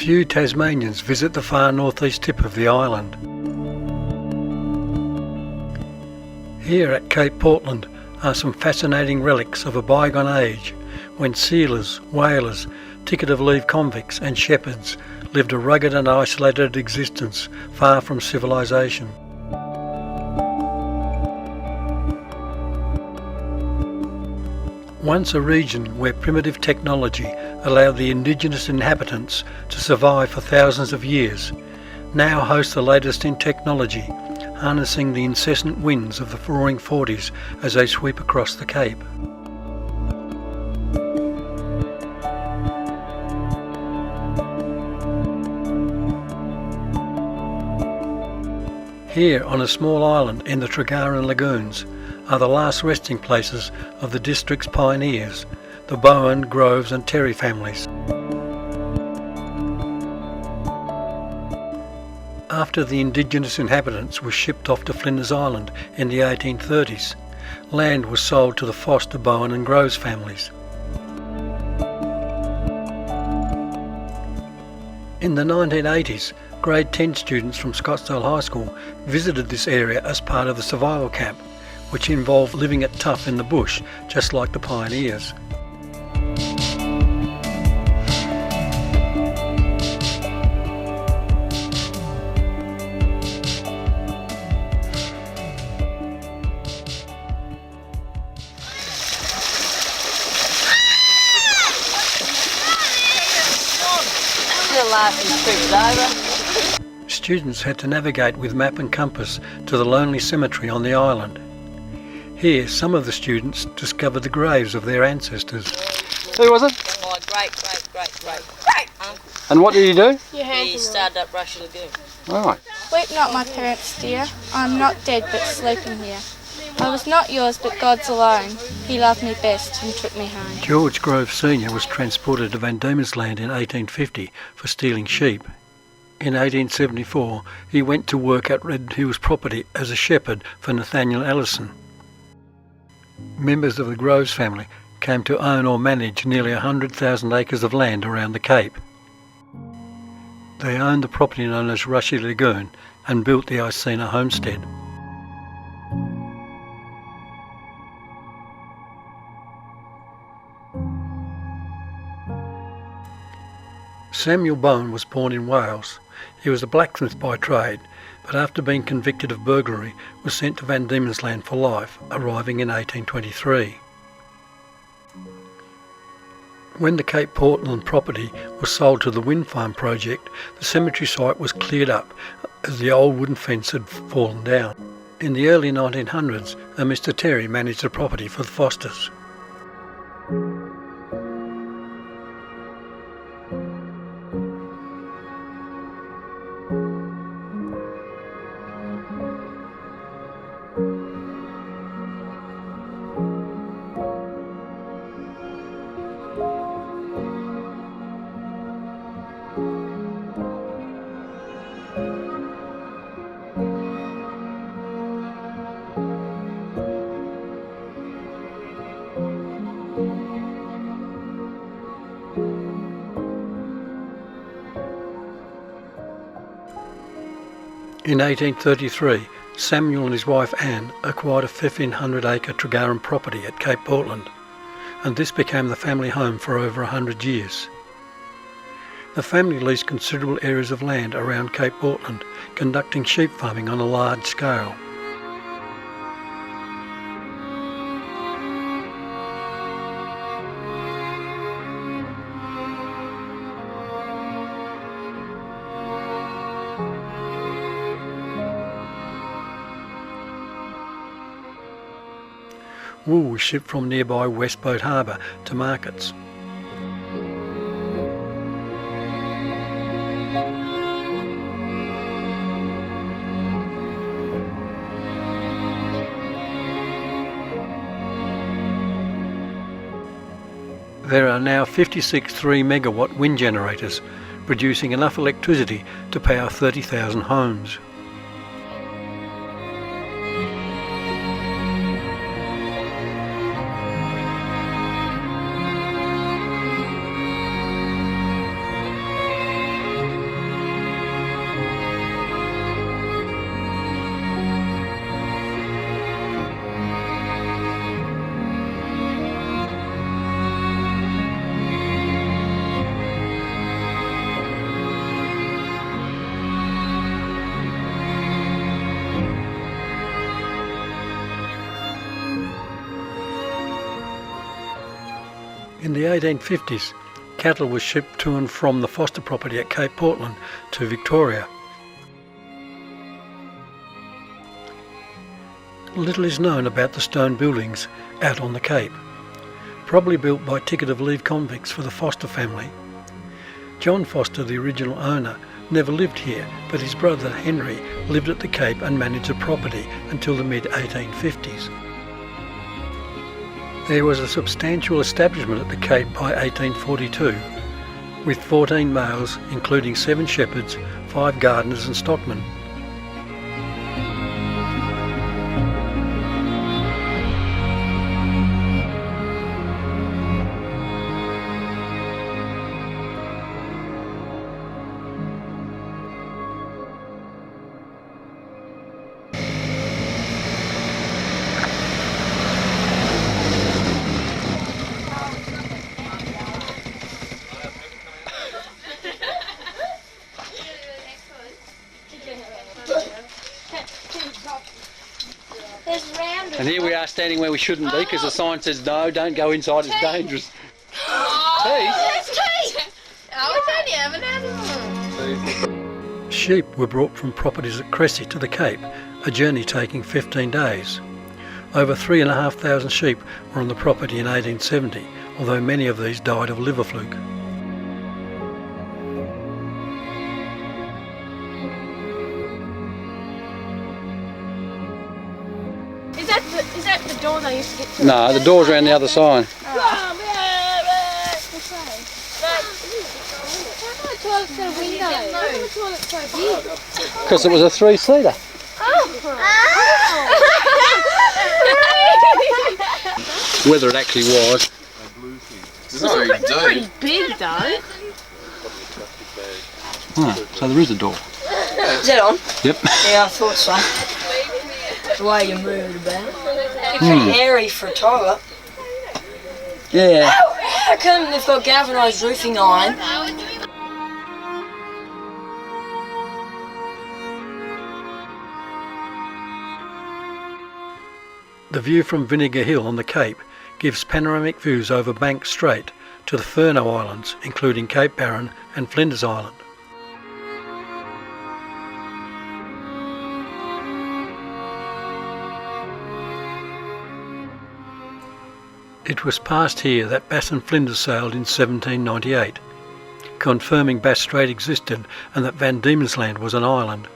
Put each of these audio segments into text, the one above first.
Few Tasmanians visit the far northeast tip of the island. Here at Cape Portland are some fascinating relics of a bygone age when sealers, whalers, ticket-of-leave convicts and shepherds lived a rugged and isolated existence far from civilization. Once a region where primitive technology allowed the indigenous inhabitants to survive for thousands of years, now hosts the latest in technology, harnessing the incessant winds of the roaring 40s as they sweep across the Cape. Here on a small island in the Tregaron Lagoons are the last resting places of the district's pioneers, the Bowen, Groves and Terry families. After the indigenous inhabitants were shipped off to Flinders Island in the 1830s, land was sold to the Foster, Bowen and Groves families. In the 1980s, grade 10 students from Scottsdale High School visited this area as part of the survival camp, which involved living it tough in the bush, just like the pioneers. Students had to navigate with map and compass to the lonely cemetery on the island. Here, some of the students discovered the graves of their ancestors. Who was it? My great uncle. And what did he do? He started up Russia Lagoon. Right. Weep not, my parents dear, I am not dead but sleeping here. I was not yours but God's alone. He loved me best and took me home. George Grove Sr. was transported to Van Diemen's Land in 1850 for stealing sheep. In 1874, he went to work at Red Hills property as a shepherd for Nathaniel Allison. Members of the Groves family came to own or manage nearly 100,000 acres of land around the Cape. They owned the property known as Rushy Lagoon and built the Icena homestead. Samuel Bowen was born in Wales. He was a blacksmith by trade, but after being convicted of burglary was sent to Van Diemen's Land for life, arriving in 1823. When the Cape Portland property was sold to the wind farm project, the cemetery site was cleared up as the old wooden fence had fallen down. In the early 1900s, a Mr. Terry managed the property for the Fosters. In 1833, Samuel and his wife Anne acquired a 1,500-acre Tregaron property at Cape Portland, and this became the family home for over 100 years. The family leased considerable areas of land around Cape Portland, conducting sheep farming on a large scale. Wool was shipped from nearby Westboat Harbour to markets. There are now 56 3-megawatt wind generators, producing enough electricity to power 30,000 homes. In the 1850s, cattle were shipped to and from the foster property at Cape Portland to Victoria. Little is known about the stone buildings out on the Cape, probably built by ticket of leave convicts for the Foster family. John Foster, the original owner, never lived here, but his brother Henry lived at the Cape and managed the property until the mid-1850s. There was a substantial establishment at the Cape by 1842, with 14 males, including 7 shepherds, 5 gardeners and stockmen. And here we are standing where we shouldn't be because the sign says no, don't go inside, it's dangerous. Sheep were brought from properties at Cressy to the Cape, a journey taking 15 days. Over 3,500 sheep were on the property in 1870, although many of these died of liver fluke. Is that the door they used to get to? No, the door's around the other side. Because it was a 3-seater. Whether it actually was. It's pretty big though. So there is a door. Is that on? Yep. Yeah, I thought so. The way you move it about. Pretty hairy for a toilet. Yeah. How come they've got galvanised roofing iron? The view from Vinegar Hill on the Cape gives panoramic views over Bank Strait to the Furneaux Islands, including Cape Barren and Flinders Island. It was past here that Bass and Flinders sailed in 1798, confirming Bass Strait existed and that Van Diemen's Land was an island.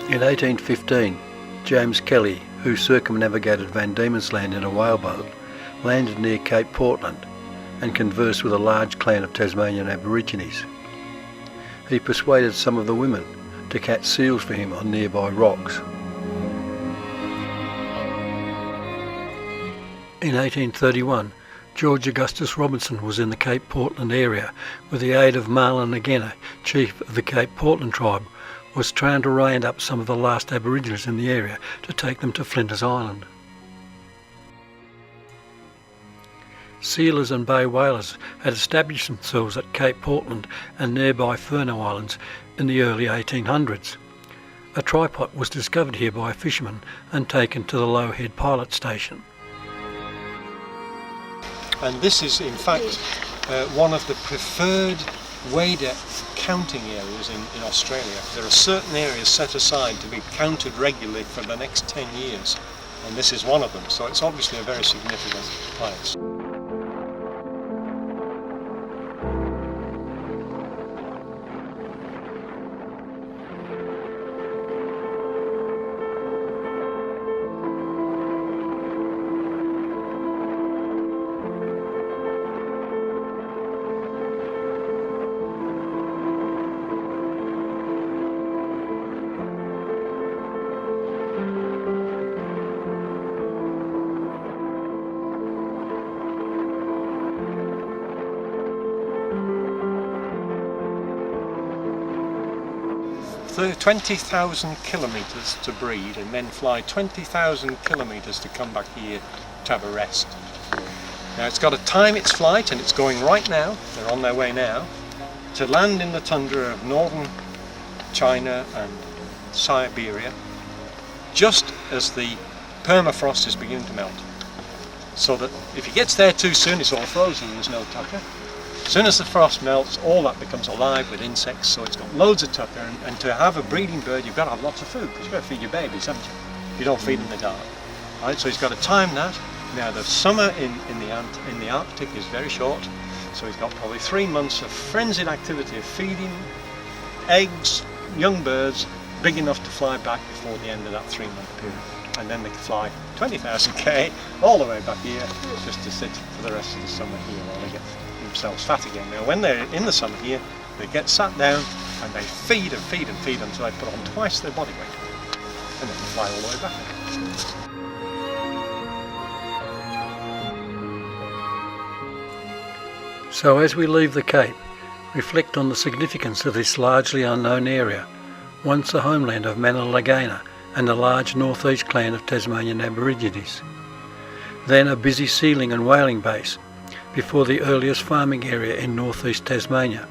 In 1815, James Kelly, who circumnavigated Van Diemen's Land in a whaleboat, landed near Cape Portland and conversed with a large clan of Tasmanian Aborigines. He persuaded some of the women to catch seals for him on nearby rocks. In 1831, George Augustus Robinson was in the Cape Portland area with the aid of Marlon Agena, chief of the Cape Portland tribe, was trying to round up some of the last Aborigines in the area to take them to Flinders Island. Sealers and bay whalers had established themselves at Cape Portland and nearby Furneaux Islands in the early 1800s. A tripod was discovered here by a fisherman and taken to the Low Head Pilot Station. And this is in fact one of the preferred weigh depth counting areas in Australia. There are certain areas set aside to be counted regularly for the next 10 years, and this is one of them, so it's obviously a very significant place. So 20,000 kilometres to breed, and then fly 20,000 kilometres to come back here to have a rest. Now it's got to time its flight, and it's going right now, they're on their way now, to land in the tundra of northern China and Siberia, just as the permafrost is beginning to melt. So that if he gets there too soon, it's all frozen and there's no tucker. As soon as the frost melts, all that becomes alive with insects, so it's got loads of tucker, and to have a breeding bird, you've got to have lots of food, because you've got to feed your babies, haven't you? You don't feed in the dark. Right? So he's got to time that. Now the summer in the Arctic is very short, so he's got probably 3 months of frenzied activity of feeding eggs, young birds, big enough to fly back before the end of that 3-month period. And then they can fly 20,000 k all the way back here, just to sit for the rest of the summer here while they get themselves fat again. Now when they're in the summer here, they get sat down and they feed and feed and feed until they put on twice their body weight, and then they fly all the way back again. So as we leave the Cape, reflect on the significance of this largely unknown area, once the homeland of Manalagana and a large northeast clan of Tasmanian Aborigines. Then a busy sealing and whaling base, before the earliest farming area in northeast Tasmania,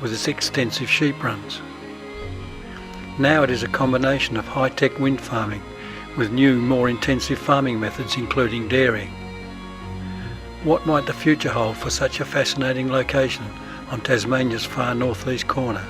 with its extensive sheep runs. Now it is a combination of high-tech wind farming, with new, more intensive farming methods including dairying. What might the future hold for such a fascinating location on Tasmania's far northeast corner?